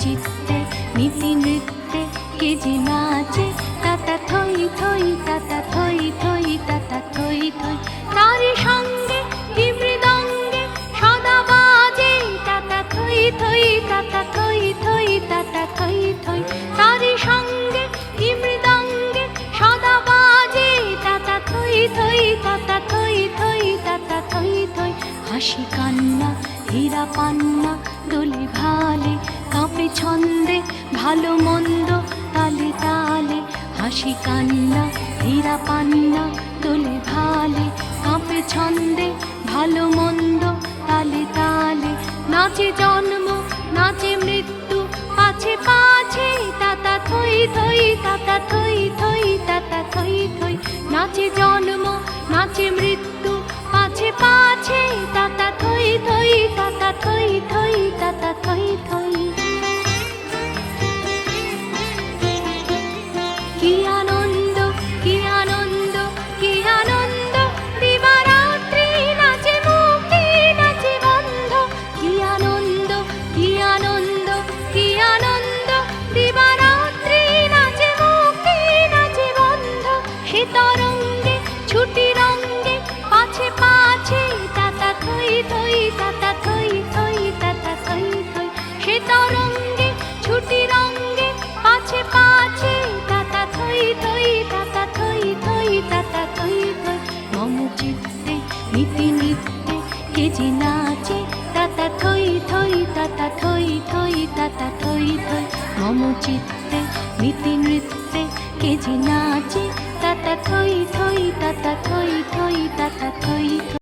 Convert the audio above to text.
চিত্তে নীতি নৃত্যে কে যে নাচে, তাতা থই থই তাতা থই থই তাতা থই থই। তারি সঙ্গে কি মৃদঙ্গে সদা বাজে, তাতা থই থই তাতা থই থই তাতা থই থই। তারি সঙ্গে কি মৃদঙ্গে সদা বাজে, তাতা থই থই তাতা থই থই তাতা থই থই। হাসি কান্না হীরা পান্না দোলে ভালে, কাঁপে ছন্দে ভালো মন্দ তালে তালে। হাসি কান্না হীরা পান্না দোলে ভালে, কাঁপে ছন্দে ভালো মন্দ তালে তালে। নাচে জন্ম নাচে মৃত্যু পাছে পাছে, তাতা থই থই তাতা থই থই তাতা থই থই। নাচে জন্ম নাচে মৃত্যু পাছে পাছে, তাতা থই থই তাতা থই থই তাতা থই থই। কি আনন্দ কি আনন্দ কি আনন্দ, দিবারাত্রি নাচে মুক্তি নাচে বন্ধ। কি আনন্দ কি আনন্দ কি আনন্দ, দিবারাত্রি নাচে মুক্তি নাচে বন্ধ। সে তরঙ্গে ছুটি রঙ্গে পাছে পাছে, তাতা থই থই তাতা থই থই তাতা থই থই। সে তরঙ্গে ছুটি রঙ্গে পাছে পাছে, তাতা থই থই তাতা থই থই তাতা থই থই। মম চিত্তে নীতি নৃত্যে কে যে নাচে, তাতা থই থই তাতা থই থই তাতা থই থই। মম চিত্তে নীতি নৃত্যে কে যে নাচে, তাতা থই থই